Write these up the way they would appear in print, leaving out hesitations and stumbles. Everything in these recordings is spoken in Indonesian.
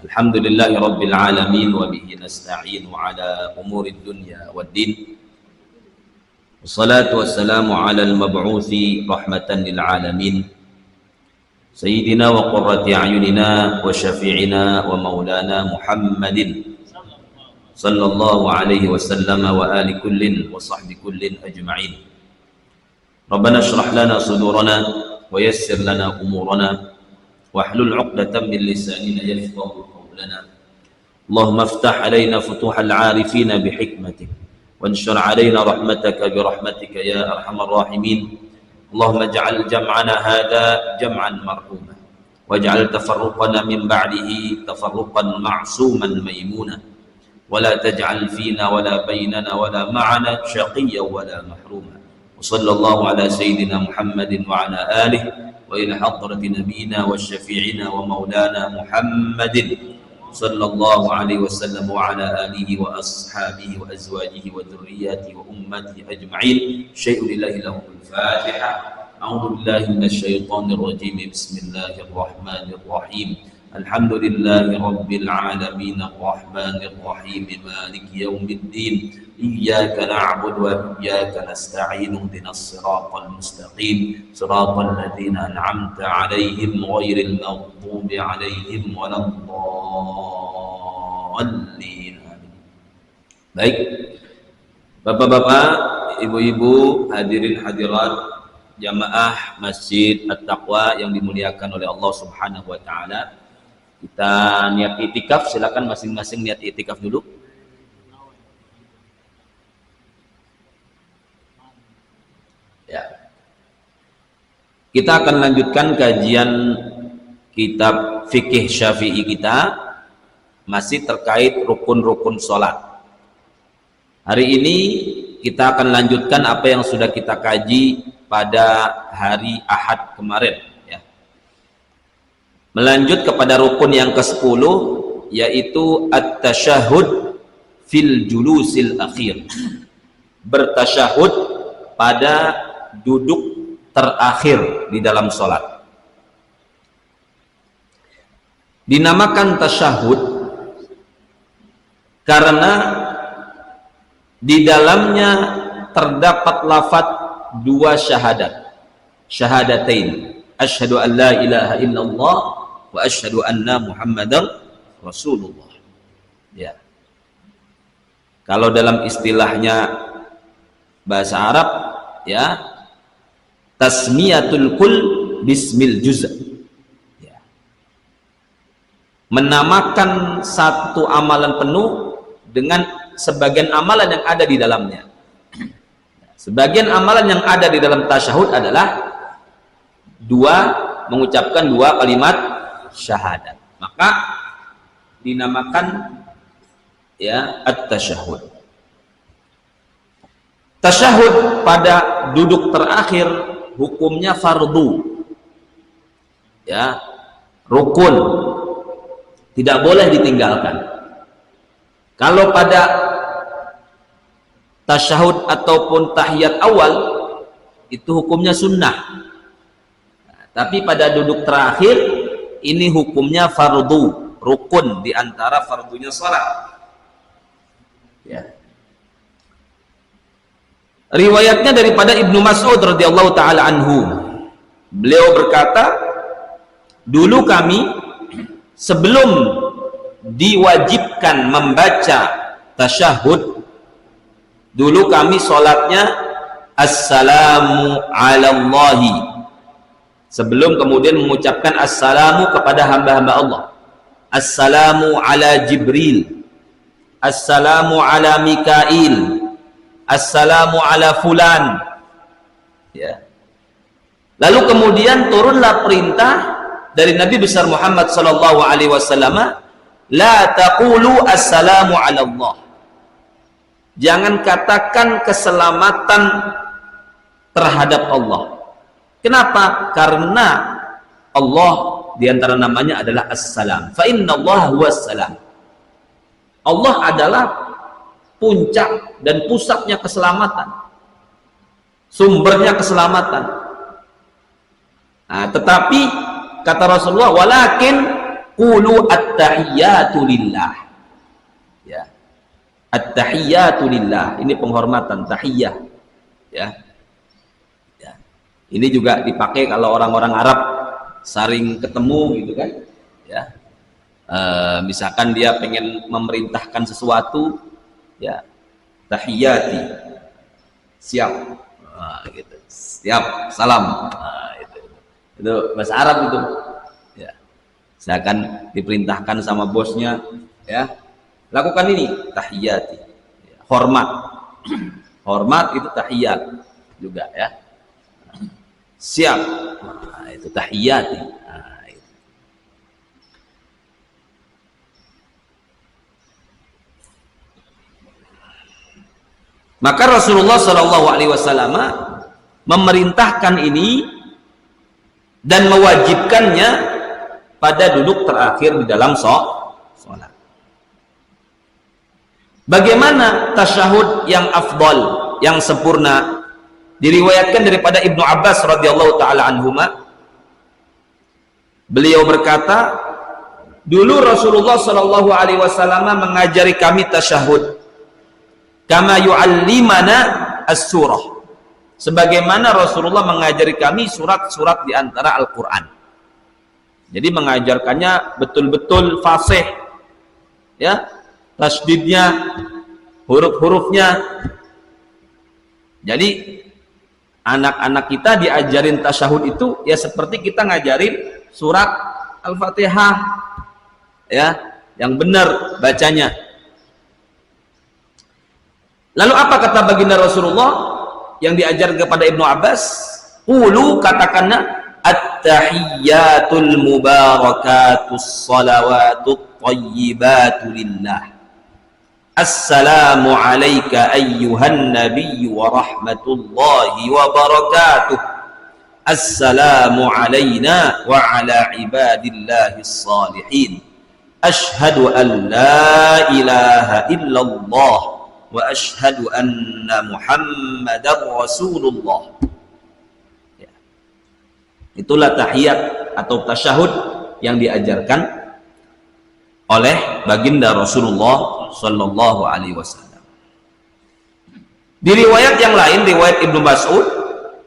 Alhamdulillahi Rabbil Alamin wa bihi nasta'inu ala umuri dunya waddin. Wassalatu wassalamu ala al-mab'uthi rahmatan lil alamin Sayyidina wa qurrati a'yunina wa syafi'ina wa maulana Muhammadin sallallahu alaihi wasallam wa ali kullin wa sahbi kullin ajma'in. Rabbana shrah lana sudurana wa yassir lana umurana wahlul 'uqdatam min lisanina yafqahu qawlana. Allahumma iftah 'alaina futuhal 'arifina bihikmatik wanshur 'alaina rahmataka birahmatika ya arhamar rahimin. Allahumma ij'al jam'ana hadha jam'an marhuma waj'al tafarruqana min ba'dihi tafarruqan ma'suman maymuna wa la taj'al fina wa la bainana wa la ma'ana shaqiyyan wa la mahruma. Wa sallallahu ala sayyidina Muhammadin wa ala alihi wa ila hadrati nabiyina wa syafi'ina wa maulana Muhammadin sallallahu alaihi wasallam wa ala alihi wa ashabihi wa azwajihi wa dhurriyyatihi wa ummatihi ajma'in. Syai'un lillahi lahumul Fatiha. A'udzu billahi minasy syaithanir rajim. Bismillahirrahmanir rahim. Alhamdulillahi rabbil alamin arrahmanir rahim maliki yaumiddin. Iyyaka na'budu wa iyyaka nasta'in. Ihdinas siratal mustaqim. Siratal ladzina an'amta 'alaihim ghairil maghdubi 'alaihim waladdallin. Baik. Bapak-bapak, ibu-ibu, hadirin hadirat jamaah Masjid At-Taqwa yang dimuliakan oleh Allah Subhanahu wa taala. Kita niat itikaf, silakan masing-masing niat itikaf dulu. Ya. Kita akan lanjutkan kajian kitab fikih Syafi'i kita, masih terkait rukun-rukun sholat. Hari ini kita akan lanjutkan apa yang sudah kita kaji pada hari Ahad kemarin, ya. Melanjut kepada rukun yang ke-10, yaitu at-tasyahud fil julusil akhir. Bertasyahud pada duduk terakhir di dalam sholat. Dinamakan tasyahud karena di dalamnya terdapat lafaz dua syahadat, syahadatain, asyhadu an la ilaha illallah wa asyhadu anna muhammadar rasulullah. Ya. Kalau dalam istilahnya bahasa Arab, ya, tasmiyatul kul bismil juz', ya. Menamakan satu amalan penuh dengan sebagian amalan yang ada di dalamnya. Sebagian amalan yang ada di dalam tasyahud adalah mengucapkan dua kalimat syahadat. Maka dinamakan, ya, at-tasyahud. Tasyahud pada duduk terakhir hukumnya fardu, ya, rukun, tidak boleh ditinggalkan. Kalau pada tasyahud ataupun tahiyat awal itu hukumnya sunnah, tapi pada duduk terakhir ini hukumnya fardu, rukun di antara fardunya salat, ya. Riwayatnya daripada Ibnu Mas'ud radhiyallahu taala anhu, beliau berkata, dulu kami sebelum diwajibkan membaca tasyahud, dulu kami sholatnya assalamu ala Allahi, sebelum kemudian mengucapkan assalamu kepada hamba-hamba Allah. Assalamu ala Jibril, assalamu ala Mikail, assalamu ala fulan, ya. Lalu kemudian turunlah perintah dari Nabi besar Muhammad sallallahu alaihi wasallam, la taqulu assalamu ala Allah. Jangan katakan keselamatan terhadap Allah. Kenapa? Karena Allah diantara namanya adalah As-Salam. Fa inna Allah huwas salam. Allah adalah puncak dan pusatnya keselamatan, sumbernya keselamatan. Nah, tetapi kata Rasulullah, walakin qulu at-tahiyyatu lillah. Ya. At-tahiyyatu lillah. Ini penghormatan, tahiyyah. Ya. Ya. Ini juga dipakai kalau orang-orang Arab saling ketemu gitu kan. Ya. Misalkan dia pengen memerintahkan sesuatu, ya, tahiyyati, siap, gitu. Siap, salam, itu bahasa Arab itu. Ya. Misalkan diperintahkan sama bosnya, ya, lakukan ini, tahiyyati, ya. Hormat, hormat itu tahiyyat juga, ya. Siap, itu tahiyyati. Maka Rasulullah Shallallahu Alaihi Wasallam memerintahkan ini dan mewajibkannya pada duduk terakhir di dalam sholat. Bagaimana tasyahud yang afdal, yang sempurna? Diriwayatkan daripada Ibnu Abbas radhiyallahu taala anhuma. Beliau berkata, dulu Rasulullah Shallallahu Alaihi Wasallam mengajari kami tasyahud kama yu'allimana as-surah, sebagaimana Rasulullah mengajari kami surat-surat di antara Al-Quran. Jadi mengajarkannya betul-betul fasih, ya, tasdidnya, huruf-hurufnya. Jadi anak-anak kita diajarin tasyahud itu ya seperti kita ngajarin surat Al-Fatihah, ya, yang benar bacanya. Lalu apa kata baginda Rasulullah yang diajar kepada Ibnu Abbas? Qulu, katakanlah, at-tahiyyatul mubarakatus salawatut thayyibatu lillah. Assalamu alayka ayyuhan nabiyyu wa rahmatullahi wa barakatuh. Assalamu alayna wa ala ibadillahis salihin. Ashhadu an la ilaha illallah wa ashhadu anna Muhammadar Rasulullah. Ya. Itulah tahiyat atau tasyahud yang diajarkan oleh baginda Rasulullah Sallallahu Alaihi Wasallam. Di riwayat yang lain, riwayat Ibnu Mas'ud,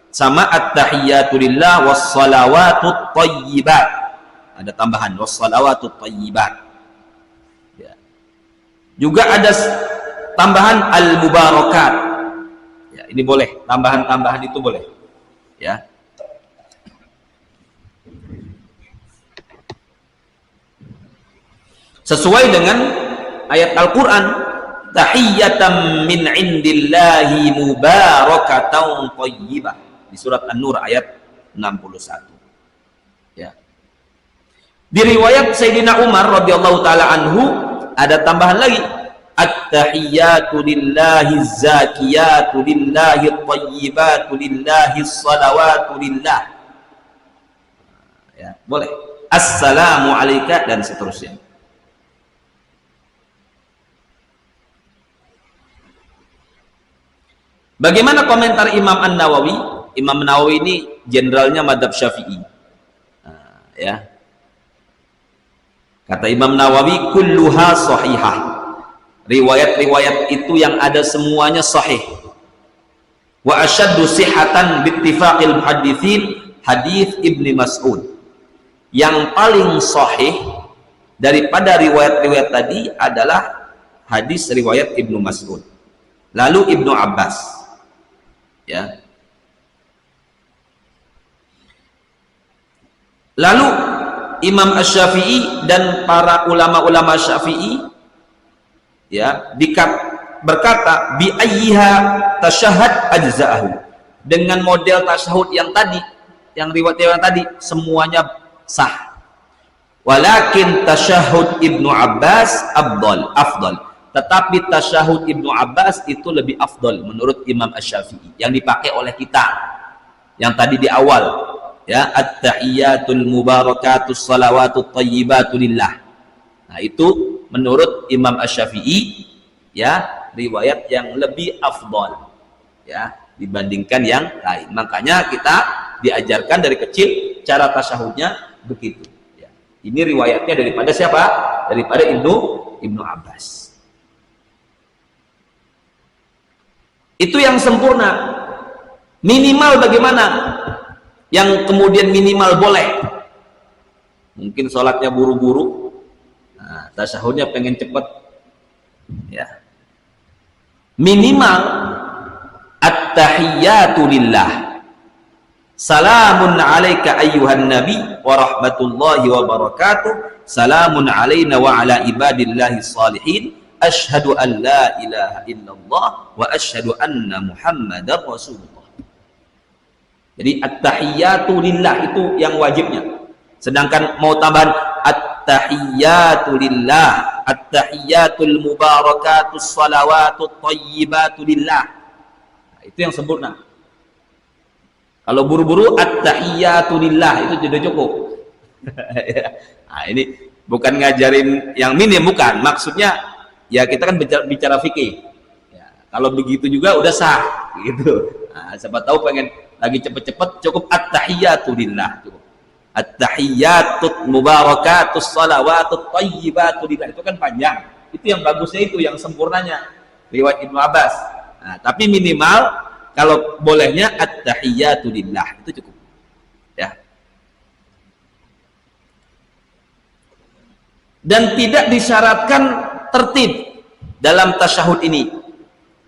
sama at-tahiyyatu lillah was-salawatut thayyibat. Ada tambahan was-salawatut thayyibat. Ya. Juga ada tambahan al-mubarakat. Ya, ini boleh, tambahan-tambahan itu boleh. Ya. Sesuai dengan ayat Al-Qur'an, tahiyyatan min indillahi mubarakatan thayyibah, di surat An-Nur ayat 61. Ya. Di riwayat Sayyidina Umar radhiyallahu taala anhu ada tambahan lagi, at-tahiyyatu lillahi zakiyatu lillahi thayyibatu lillahi salawatu lillah. Ya, boleh. Assalamu alayka dan seterusnya. Bagaimana komentar Imam An-Nawawi? Imam Nawawi ini jenderalnya madhab Syafi'i. Ya. Kata Imam Nawawi, kulluha sahihah. Riwayat-riwayat itu yang ada semuanya sahih. Wa asyaddu sihhatan bittifaqil muhadditsin hadits Ibnu Mas'ud. Yang paling sahih daripada riwayat-riwayat tadi adalah hadis riwayat Ibnu Mas'ud. Lalu Ibnu Abbas. Ya. Lalu Imam Asy-Syafi'i dan para ulama-ulama Syafi'i, ya, berkata bi ayyiha tasyahhad ajza'ahu. Dengan model tasyahud yang tadi, yang riwayat tadi semuanya sah. Walakin tasyahud Ibnu Abbas afdal. Tetapi tasyahud Ibnu Abbas itu lebih afdal menurut Imam Asy-Syafi'i, yang dipakai oleh kita yang tadi di awal, ya, at-tahiyyatul mubarakatus salawatut thayyibatu lillah. Nah, itu menurut Imam Asy-Syafi'i, ya, riwayat yang lebih afdal, ya, dibandingkan yang lain. Makanya kita diajarkan dari kecil cara tasyahudnya begitu, ya. Ini riwayatnya daripada siapa? Daripada Ibnu Abbas. Itu yang sempurna. Minimal bagaimana? Yang kemudian minimal boleh. Mungkin sholatnya buru-buru, nah, tasyahudnya pengen cepet, ya. Minimal at-tahiyyatu lillah. Salamun alaika ayyuhan nabi wa rahmatullahi wa barakatuh. Salamun alaina wa ala ibadillahi salihin. Asyhadu an la ilaha illallah wa asyhadu anna muhammadar rasulullah. Jadi at-tahiyyatu lillah itu yang wajibnya. Sedangkan mau tambahan at-tahiyyatu lillah, at-tahiyyatul mubarakatus salawatut thayyibatu lillah. Nah, itu yang sempurna. Kalau buru-buru at-tahiyyatu lillah itu sudah cukup. Nah, ini bukan ngajarin yang minim, bukan. Maksudnya ya kita kan bicara fikih. Ya, kalau begitu juga udah sah gitu. Nah, siapa tahu pengen lagi cepet-cepet, cukup at-tahiyyatu lillah, cukup. At-tahiyyatut mubarakatus salawatut thayyibatu lillah, itu kan panjang. Itu yang bagusnya, itu yang sempurnanya riwayat Ibnu Abbas. Nah, tapi minimal kalau bolehnya at-tahiyyatu lillah, itu cukup. Ya. Dan tidak disyaratkan tertib dalam tasyahud ini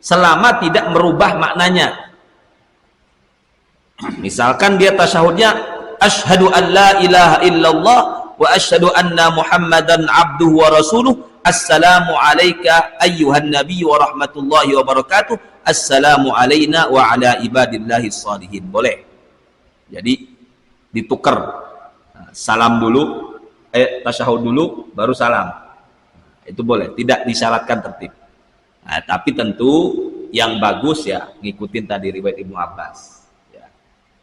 selama tidak merubah maknanya. Misalkan dia tasyahudnya asyhadu an la ilaha illallah wa asyhadu anna muhammadan abduhu wa rasuluh. Assalamu alayka ayyuhan nabi wa rahmatullahi wa barakatuh. Assalamu alayna wa ala ibadillahi salihin. Boleh. Jadi ditukar, salam dulu, tasyahud dulu baru salam. Itu boleh, tidak disyaratkan tertib. Nah, tapi tentu yang bagus ya ngikutin tadi riwayat Ibnu Abbas.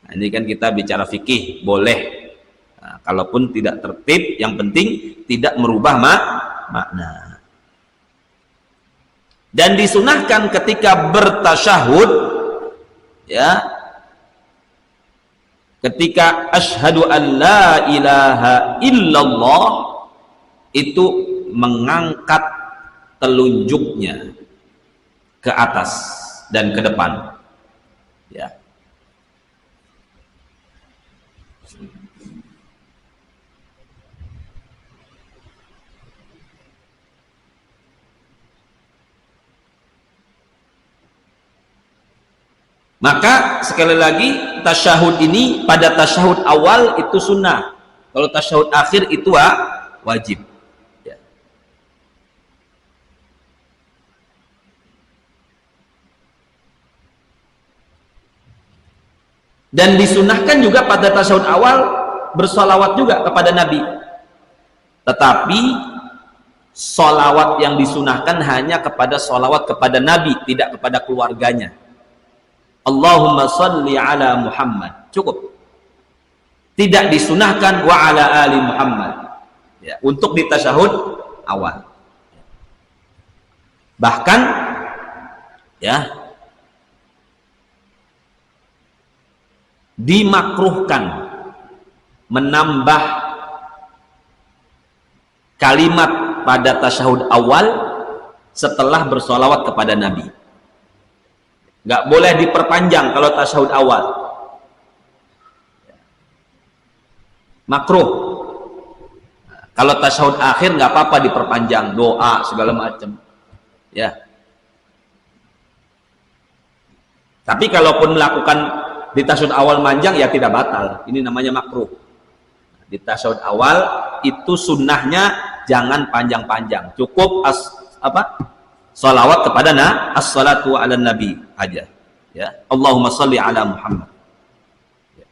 Nah, ini kan kita bicara fikih, boleh. Nah, kalaupun tidak tertib, yang penting tidak merubah makna. Dan disunahkan ketika bertasyahud, ya, ketika asyhadu an la ilaha illallah, itu mengangkat telunjuknya ke atas dan ke depan, ya. Maka sekali lagi tasyahud ini pada tasyahud awal itu sunnah, kalau tasyahud akhir itu wajib, ya. Dan disunahkan juga pada tasyahud awal bersolawat juga kepada Nabi, tetapi solawat yang disunahkan hanya kepada solawat kepada Nabi, tidak kepada keluarganya. Allahumma salli ala Muhammad, cukup. Tidak disunahkan wa ala ali Muhammad, ya, untuk di tasyahud awal. Bahkan ya dimakruhkan menambah kalimat pada tasyahud awal setelah bersolawat kepada Nabi. Nggak boleh diperpanjang kalau tasyahud awal, makruh. Kalau tasyahud akhir nggak apa-apa diperpanjang, doa segala macam, ya. Tapi kalaupun melakukan di tasyahud awal manjang, ya tidak batal. Ini namanya makruh. Di tasyahud awal itu sunnahnya jangan panjang-panjang, cukup salawat kepada as-salatu ala nabi aja, ya. Allahumma salli ala Muhammad, ya.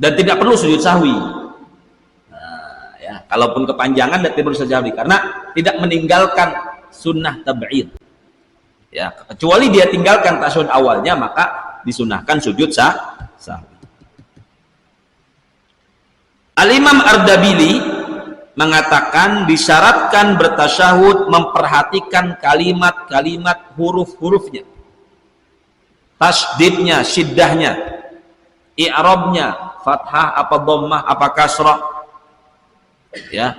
Dan tidak perlu sujud sahwi. Nah, ya, kalaupun kepanjangan tidak perlu sujud sahwi karena tidak meninggalkan sunnah tab'id, ya. Kecuali dia tinggalkan tasyahud awalnya, maka disunahkan sujud sahwi. Al-Imam Ardabili mengatakan disyaratkan bertasyahud memperhatikan kalimat-kalimat huruf-hurufnya. tasdidnya, syiddahnya, i'rabnya, fathah apa dhammah apa kasrah, ya.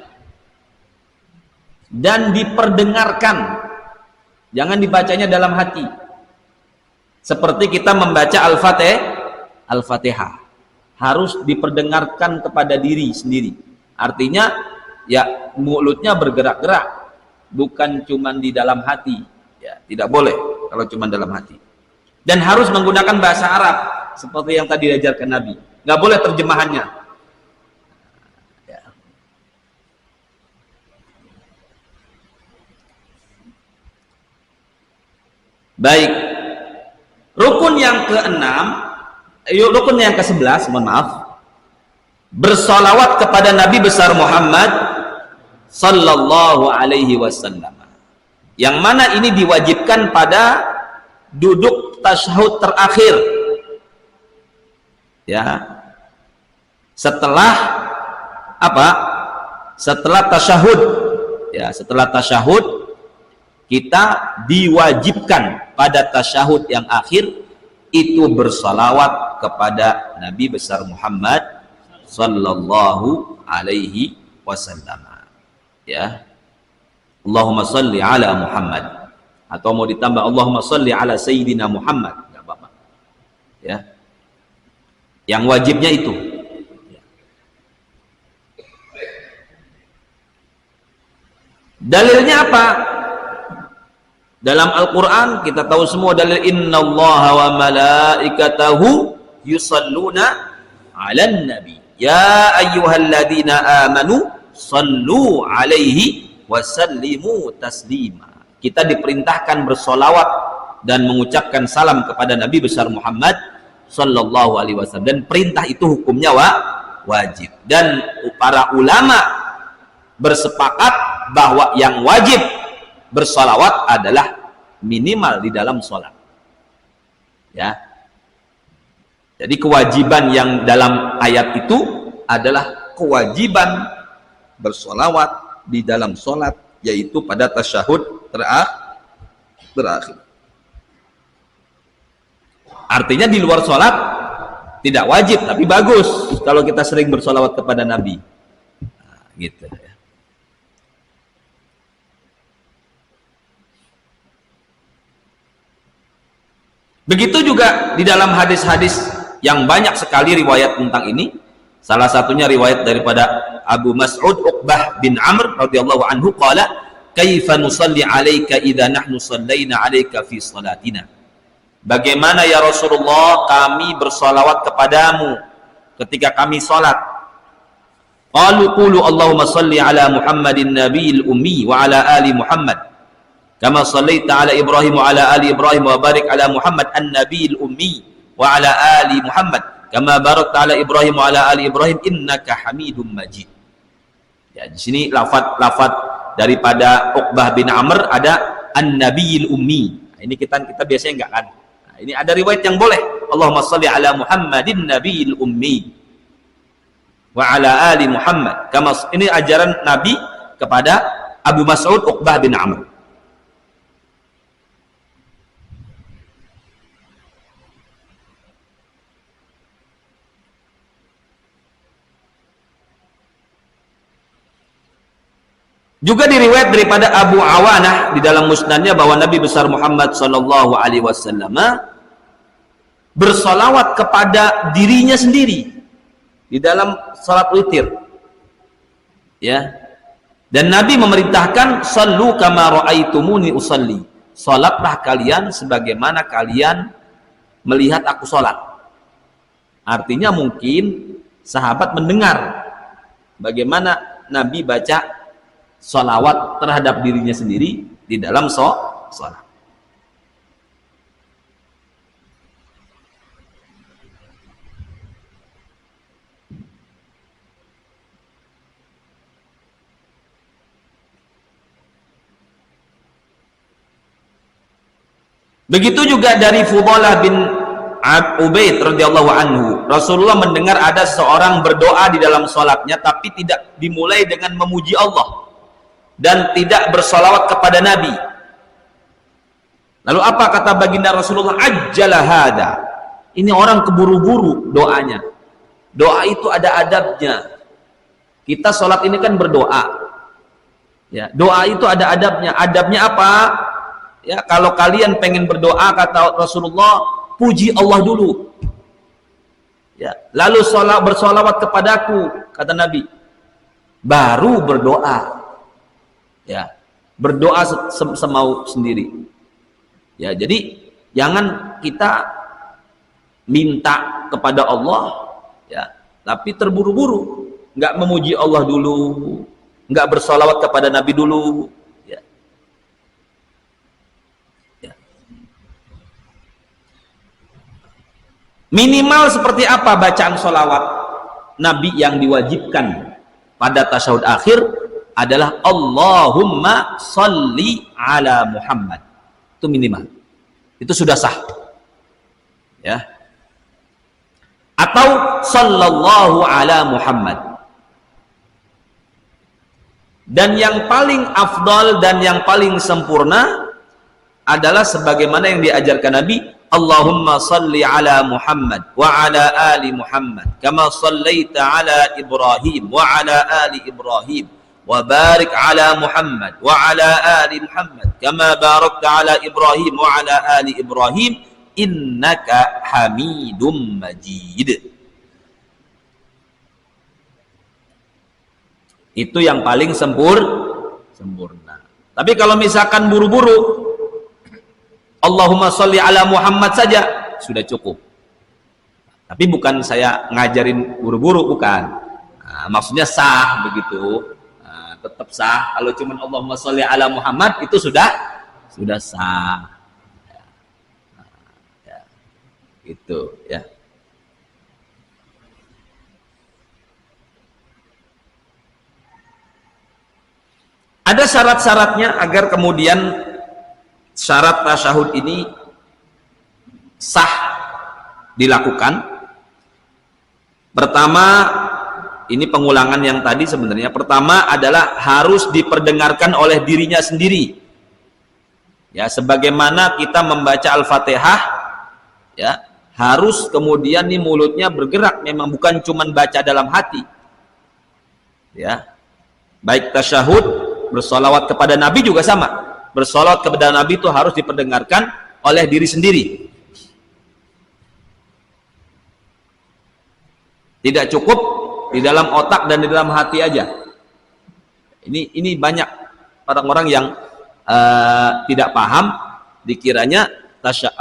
Dan diperdengarkan, jangan dibacanya dalam hati seperti kita membaca Al-Fatihah, harus diperdengarkan kepada diri sendiri. Artinya ya mulutnya bergerak-gerak, bukan cuma di dalam hati, ya. Tidak boleh kalau cuma dalam hati. Dan harus menggunakan bahasa Arab seperti yang tadi diajarkan Nabi, nggak boleh terjemahannya, ya. Baik, rukun yang rukun yang ke-11, mohon maaf, bersolawat kepada Nabi besar Muhammad sallallahu alaihi wasallam, yang mana ini diwajibkan pada duduk tasyahud terakhir, ya. Setelah apa? Setelah tasyahud, ya, setelah tasyahud kita diwajibkan pada tasyahud yang akhir itu bersalawat kepada Nabi besar Muhammad sallallahu alaihi wasallam, ya. Allahumma salli ala Muhammad, atau mau ditambah Allahumma salli ala Sayyidina Muhammad, enggak apa-apa, ya. Yang wajibnya itu. Dalilnya apa? Dalam Al-Quran kita tahu semua dalil, innallaha wa malaikatahu yusalluna 'alan nabi ya ayyuhalladzina amanu sallu 'alaihi wa sallimu taslima. Kita diperintahkan bersolawat dan mengucapkan salam kepada Nabi besar Muhammad sallallahu alaihi wasallam, dan perintah itu hukumnya wajib. Dan para ulama bersepakat bahwa yang wajib bersolawat adalah minimal di dalam sholat, ya. Jadi kewajiban yang dalam ayat itu adalah kewajiban bersolawat di dalam sholat, yaitu pada tasyahud terakhir. Artinya di luar sholat tidak wajib, tapi bagus kalau kita sering bersolawat kepada Nabi, nah, gitu, ya. Begitu juga di dalam hadis-hadis yang banyak sekali riwayat tentang ini. Salah satunya riwayat daripada Abu Mas'ud Uqbah bin Amr radhiyallahu anhu qala, "Kaifa nusalli 'alaika idza nahnu sallaina 'alaika fi salatina?" Bagaimana ya Rasulullah kami bersalawat kepadamu ketika kami salat? Qalu qulu Allahumma salli 'ala Muhammadin nabiyil ummi wa 'ala ali Muhammad kama sallaita ala Ibrahim wa ala ali Ibrahim wa barik ala Muhammad an-nabiyil ummi wa ala ali Muhammad kama barakta ala Ibrahim wa ala ali Ibrahim innaka Hamidum Majid. Ya, di sini lafaz daripada Uqbah bin Amr ada an-nabiyil ummi. Nah, ini kita biasanya enggak kan. Nah, ini ada riwayat yang boleh. Allahumma shalli ala Muhammadin nabiyil ummi wa ala ali Muhammad. Ini ajaran Nabi kepada Abu Mas'ud Uqbah bin Amr. Juga diriwayat daripada Abu Awanah di dalam musnadnya bahwa Nabi besar Muhammad sallallahu alaihi wasallam bersolawat kepada dirinya sendiri di dalam salat witir, ya. Dan Nabi memerintahkan sallu kama raaitumuni usalli, salatlah kalian sebagaimana kalian melihat aku salat. Artinya mungkin sahabat mendengar bagaimana Nabi baca sholawat terhadap dirinya sendiri di dalam sholat. Begitu juga dari Fudalah bin Ubaid radhiyallahu anhu, Rasulullah mendengar ada seorang berdoa di dalam sholatnya tapi tidak dimulai dengan memuji Allah dan tidak bersolawat kepada Nabi. Lalu apa kata baginda Rasulullah? Ajjala hada. Ini orang keburu-buru doanya. Doa itu ada adabnya. Kita sholat ini kan berdoa. Ya, doa itu ada adabnya. Adabnya apa? Ya, kalau kalian pengen berdoa, kata Rasulullah, puji Allah dulu. Ya, lalu bersolawat kepadaku, kata Nabi. Baru berdoa. Ya, berdoa semau sendiri. Ya, jadi jangan kita minta kepada Allah, ya, tapi terburu-buru, nggak memuji Allah dulu, nggak bersolawat kepada Nabi dulu. Ya. Ya. Minimal seperti apa bacaan solawat Nabi yang diwajibkan pada tasyahud akhir adalah Allahumma sholli ala Muhammad. Itu minimal. Itu sudah sah. Ya. Atau sallallahu ala Muhammad. Dan yang paling afdal dan yang paling sempurna adalah sebagaimana yang diajarkan Nabi, Allahumma salli ala Muhammad wa ala ali Muhammad kama sallaita ala Ibrahim wa ala ali Ibrahim wa barik ala Muhammad wa ala ali Muhammad kama barakta ala Ibrahim wa ala ali Ibrahim innaka Hamidum Majid. Itu yang paling sempurna. Tapi kalau misalkan buru-buru, Allahumma sholli ala Muhammad saja sudah cukup. Tapi bukan saya ngajarin buru-buru, bukan. Nah, maksudnya sah begitu. Nah, tetap sah. Kalau cuma Allahumma sholli ala Muhammad itu sudah sah. Ya. Gitu ya. Ada syarat-syaratnya agar kemudian syarat tasyahud ini sah dilakukan. Pertama, ini pengulangan yang tadi sebenarnya. Pertama adalah harus diperdengarkan oleh dirinya sendiri. Ya, sebagaimana kita membaca Al-Fatihah, ya, harus kemudian nih mulutnya bergerak, memang bukan cuman baca dalam hati. Ya. Baik tasyahud, bersolawat kepada Nabi juga sama. Bersolawat kepada Nabi itu harus diperdengarkan oleh diri sendiri. Tidak cukup di dalam otak dan di dalam hati aja. Ini banyak orang-orang yang tidak paham, dikiranya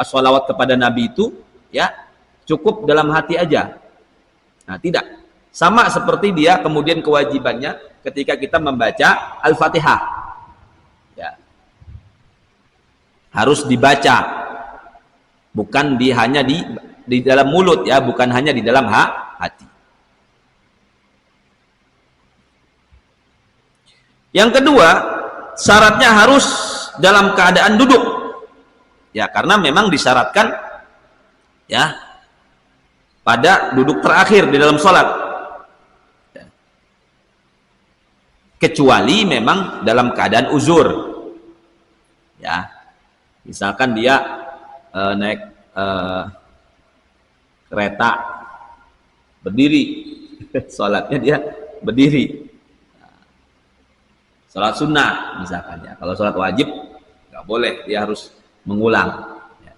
solawat kepada Nabi itu ya cukup dalam hati aja. Nah, tidak. Sama seperti dia kemudian kewajibannya ketika kita membaca Al-Fatihah. Ya. Harus dibaca. Bukan hanya di dalam mulut ya, bukan hanya di dalam hati. Yang kedua, syaratnya harus dalam keadaan duduk. Ya, karena memang disyaratkan ya pada duduk terakhir di dalam sholat. Kecuali memang dalam keadaan uzur. Ya. Misalkan dia naik kereta berdiri, sholatnya dia berdiri. Sholat sunnah misalkan ya. Kalau sholat wajib nggak boleh, dia harus mengulang. Ya.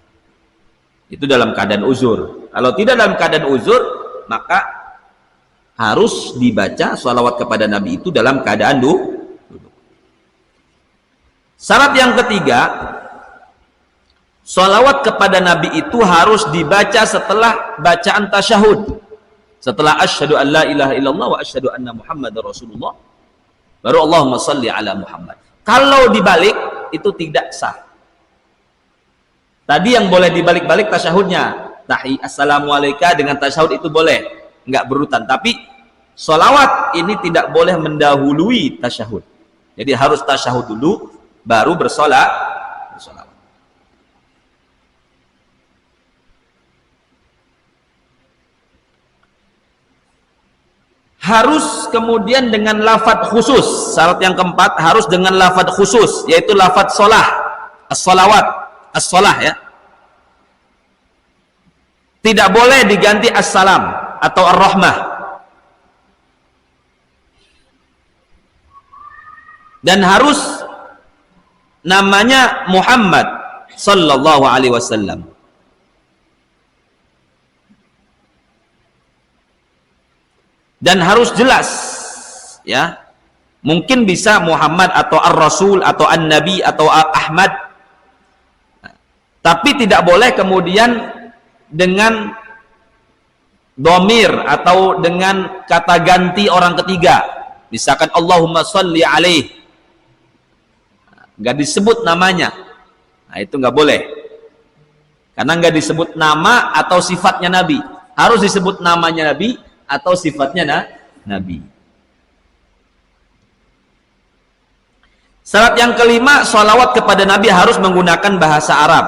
Itu dalam keadaan uzur. Kalau tidak dalam keadaan uzur, maka harus dibaca sholawat kepada Nabi itu dalam keadaan duduk. Syarat yang ketiga, sholawat kepada Nabi itu harus dibaca setelah bacaan tasyahud. Setelah asyhadu an la ilaha illallah wa asyhadu anna Muhammadar Rasulullah, baru Allahumma shalli ala Muhammad. Kalau dibalik itu tidak sah. Tadi yang boleh dibalik-balik tasyahudnya, assalamualaikum dengan tasyahud itu boleh, nggak berurutan. Tapi sholawat ini tidak boleh mendahului tasyahud. Jadi harus tasyahud dulu baru bersolawat. Harus kemudian dengan lafadz khusus. Syarat yang keempat harus dengan lafadz khusus, yaitu lafadz sholah, as-sholawat. as-salah ya. Tidak boleh diganti as-salam atau ar-rahmah. Dan harus namanya Muhammad sallallahu alaihi wasallam. Dan harus jelas ya. Mungkin bisa Muhammad atau ar-rasul atau an-nabi atau Ahmad. Tapi tidak boleh kemudian dengan domir atau dengan kata ganti orang ketiga, misalkan Allahumma sholli alaih, nggak disebut namanya, nah itu nggak boleh, karena nggak disebut nama atau sifatnya Nabi. Harus disebut namanya Nabi atau sifatnya Nabi. Syarat yang kelima, sholawat kepada Nabi harus menggunakan bahasa Arab.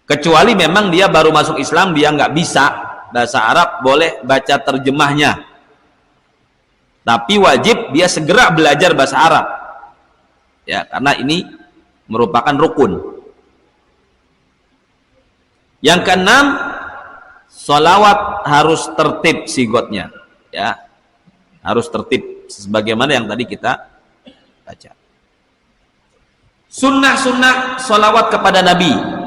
Kecuali memang dia baru masuk Islam, dia nggak bisa bahasa Arab, boleh baca terjemahnya. Tapi wajib dia segera belajar bahasa Arab. Ya, karena ini merupakan rukun. Yang keenam, sholawat harus tertib sigotnya. Ya, harus tertib sebagaimana yang tadi kita baca. Sunnah-sunnah sholawat kepada Nabi.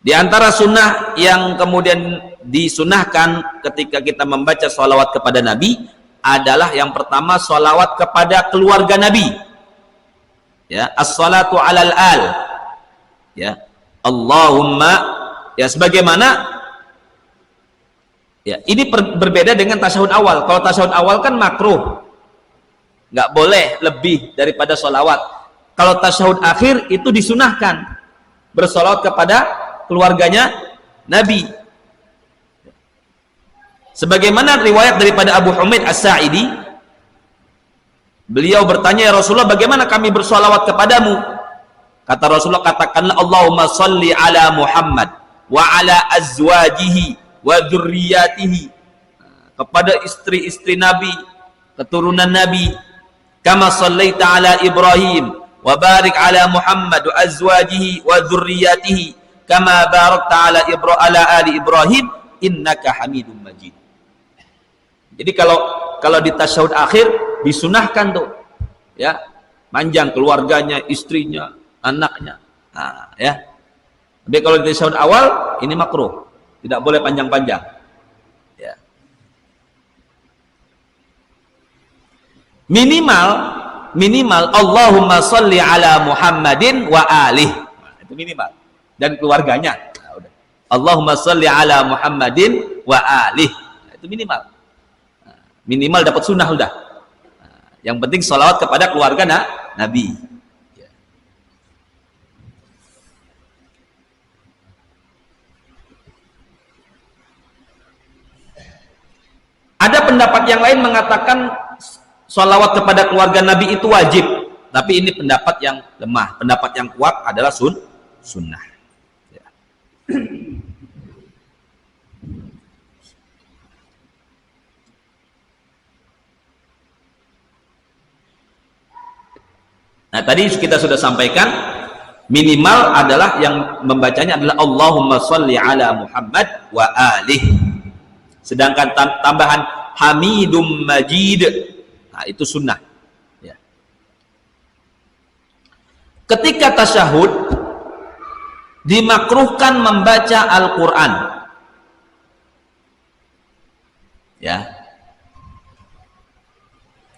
Di antara sunnah yang kemudian disunahkan ketika kita membaca sholawat kepada Nabi adalah yang pertama sholawat kepada keluarga Nabi. Ya, as-salatu alal al. Ya, Allahumma, ya sebagaimana ya ini berbeda dengan tasyahud awal. Kalau tasyahud awal kan makruh, nggak boleh lebih daripada sholawat. Kalau tasyahud akhir itu disunahkan bersolawat kepada keluarganya Nabi. Sebagaimana riwayat daripada Abu Humaid As-Sa'idi, beliau bertanya, ya Rasulullah, bagaimana kami bersolawat kepadamu? Kata Rasulullah, katakanlah Allahumma salli ala Muhammad wa ala azwajihi wa dzurriyyatihi, kepada istri-istri Nabi, keturunan Nabi, kama sallaita ala Ibrahim wa barik ala Muhammad wa azwajihi wa dzurriyyatihi kama barakta ala ali Ibrahim innaka Hamidum Majid. Jadi kalau di tasyahud akhir disunahkan tuh ya, panjang keluarganya, istrinya, anaknya. Nah, ya. Tapi kalau di tasyahud awal ini makruh, tidak boleh panjang-panjang. Ya. Minimal Allahumma sholli ala Muhammadin wa alih. Nah, itu minimal. Dan keluarganya. Nah, udah. Allahumma sholli ala Muhammadin wa alih. Nah, itu minimal. Nah, minimal dapat sunnah udah. Nah, yang penting sholawat kepada keluarga Nabi. Ya. Ada pendapat yang lain mengatakan sholawat kepada keluarga Nabi itu wajib. Tapi ini pendapat yang lemah. Pendapat yang kuat adalah sunnah. Nah, tadi kita sudah sampaikan minimal adalah yang membacanya adalah Allahumma sholli ala Muhammad wa alih. Sedangkan tambahan Hamidum Majid, nah itu sunnah. Ya. Ketika tasyahud dimakruhkan membaca Al-Quran. Ya.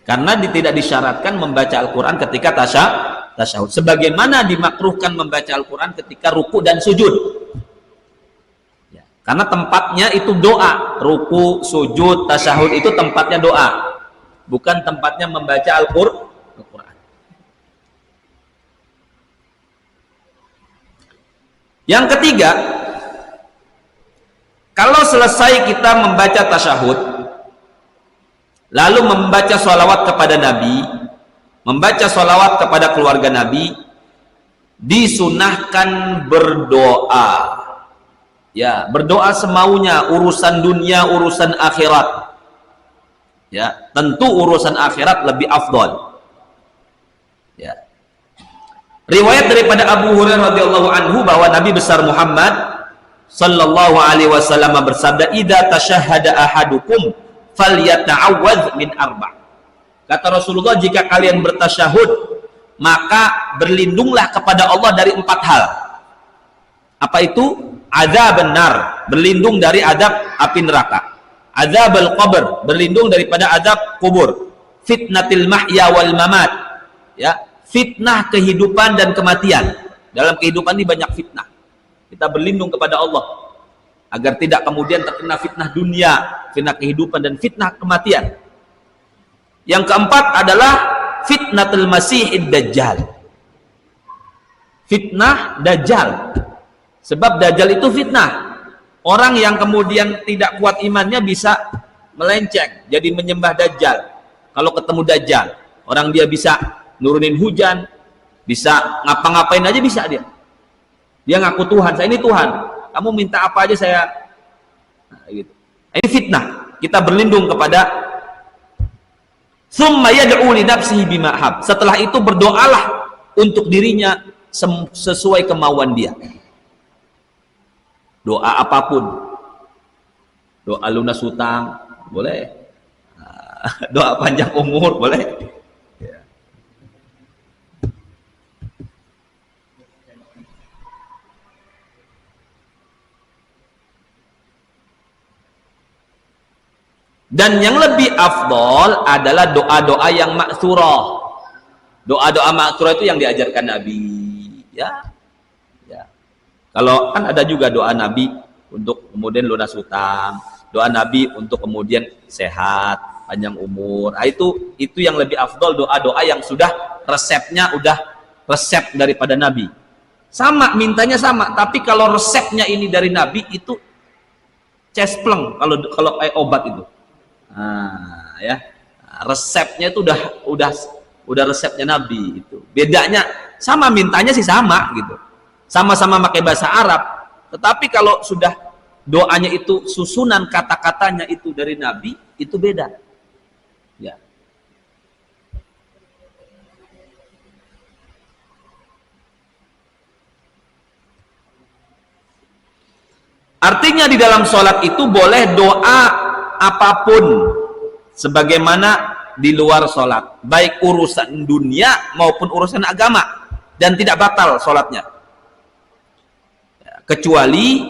Karena tidak disyaratkan membaca Al-Quran ketika tasyahud. Sebagaimana dimakruhkan membaca Al-Quran ketika ruku dan sujud. Ya. Karena tempatnya itu doa. Ruku, sujud, tasyahud itu tempatnya doa. Bukan tempatnya membaca Al-Quran. Yang ketiga, kalau selesai kita membaca tasyahud, lalu membaca sholawat kepada Nabi, membaca sholawat kepada keluarga Nabi, disunahkan berdoa. Ya, berdoa semaunya, urusan dunia, urusan akhirat. Ya, tentu urusan akhirat lebih afdol. Riwayat daripada Abu Hurairah radhiyallahu anhu bahwa Nabi besar Muhammad sallallahu alaihi wasallam bersabda, "Idza tashahhada ahadukum falyata'awwadz min arba'." Kata Rasulullah, jika kalian bertasyahud, maka berlindunglah kepada Allah dari 4 hal. Apa itu? Azab benar, berlindung dari azab api neraka. Azabul qabr, berlindung daripada azab kubur. Fitnatil mahya wal mamat, ya, fitnah kehidupan dan kematian. Dalam kehidupan ini banyak fitnah. Kita berlindung kepada Allah agar tidak kemudian terkena fitnah dunia, fitnah kehidupan dan fitnah kematian. Yang keempat adalah fitnatul masihid dajjal. Fitnah dajjal. Sebab dajjal itu fitnah. Orang yang kemudian tidak kuat imannya bisa melenceng, jadi menyembah dajjal. Kalau ketemu dajjal, orang dia bisa nurunin hujan, bisa ngapa-ngapain aja bisa dia. Dia ngaku Tuhan, saya ini Tuhan. Kamu minta apa aja saya. Nah, gitu. Ini fitnah. Kita berlindung kepada. Tsumma yad'u li nafsihi bima hab. Setelah itu berdoalah untuk dirinya sesuai kemauan dia. Doa apapun. Doa lunas hutang boleh. Doa panjang umur boleh. Dan yang lebih afdol adalah doa-doa yang ma'tsurah. Doa-doa ma'tsurah itu yang diajarkan Nabi, ya. Ya. Kalau kan ada juga doa Nabi untuk kemudian lunas hutang, doa Nabi untuk kemudian sehat, panjang umur. Nah, itu yang lebih afdol, doa-doa yang sudah resepnya udah resep daripada Nabi. Sama, mintanya sama, tapi kalau resepnya ini dari Nabi itu cespleng kalau kayak obat itu. Nah, ya, resepnya itu udah resepnya Nabi itu. Bedanya sama, mintanya sih sama gitu, sama-sama pakai bahasa Arab, tetapi kalau sudah doanya itu susunan kata-katanya itu dari Nabi itu beda, ya. Artinya di dalam sholat itu boleh doa apapun sebagaimana di luar sholat, baik urusan dunia maupun urusan agama, dan tidak batal sholatnya, kecuali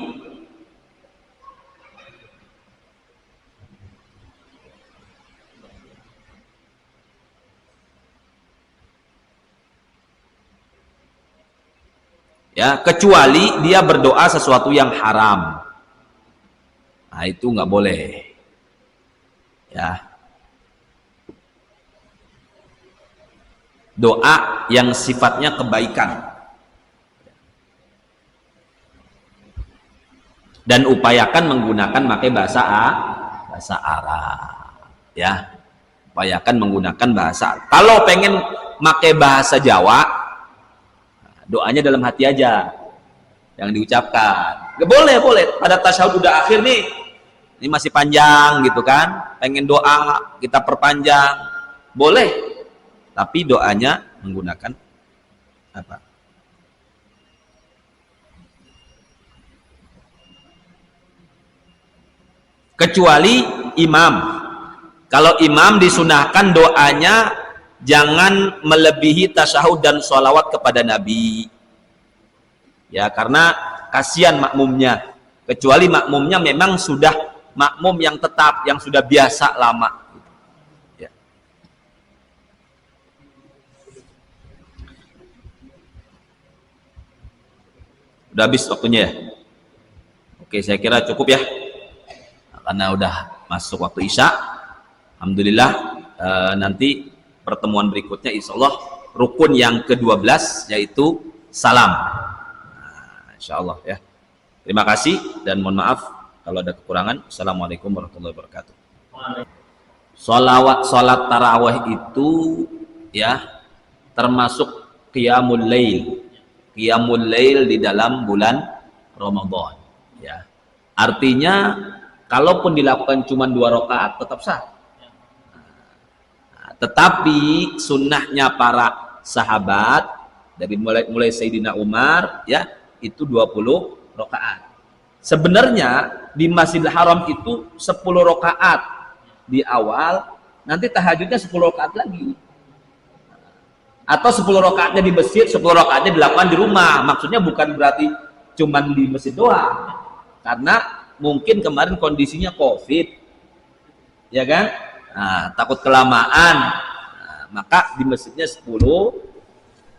dia berdoa sesuatu yang haram. Nah, itu nggak boleh, ya. Doa yang sifatnya kebaikan, dan upayakan menggunakan pakai bahasa Arab, ya. Upayakan menggunakan bahasa Arab. Kalau pengen pakai bahasa Jawa, doanya dalam hati aja, yang diucapkan. Nggak boleh pada tasyahud udah akhir nih, ini masih panjang gitu kan, pengen doa kita perpanjang, boleh, tapi doanya menggunakan apa? Kecuali imam. Kalau imam disunahkan doanya jangan melebihi tasyahud dan sholawat kepada Nabi, ya, karena kasihan makmumnya, kecuali makmumnya memang sudah makmum yang tetap, yang sudah biasa lama, ya. Udah habis waktunya ya. Oke, saya kira cukup ya, karena udah masuk waktu Isya. Alhamdulillah, nanti pertemuan berikutnya insyaallah rukun yang ke-12 yaitu salam. Nah, insyaallah ya. Terima kasih dan mohon maaf kalau ada kekurangan. Assalamualaikum warahmatullahi wabarakatuh. Salat tarawih itu ya termasuk qiyamul lail. Qiyamul lail di dalam bulan Ramadan, ya. Artinya kalaupun dilakukan cuma 2 rakaat tetap sah. Tetapi sunnahnya para sahabat Dari mulai Sayyidina Umar ya, itu 20 rakaat. Sebenarnya di Masjidil Haram itu 10 rakaat di awal, nanti tahajudnya 10 rakaat lagi. Atau 10 rakaatnya di masjid, 10 rakaatnya dilakukan di rumah. Maksudnya bukan berarti cuman di masjid doang. Karena mungkin kemarin kondisinya Covid. Ya kan? Nah, takut kelamaan. Nah, maka di masjidnya 10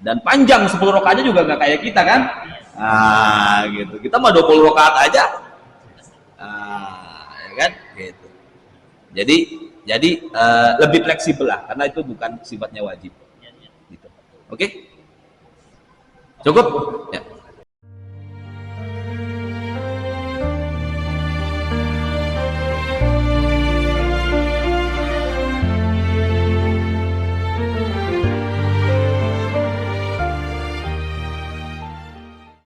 dan panjang, 10 rakaatnya juga nggak kayak kita kan? Gitu. Kita mah 20 rakaat aja. Ya kan? Gitu. Jadi lebih fleksibel lah, karena itu bukan sifatnya wajib. Gitu. Oke? Cukup? Ya.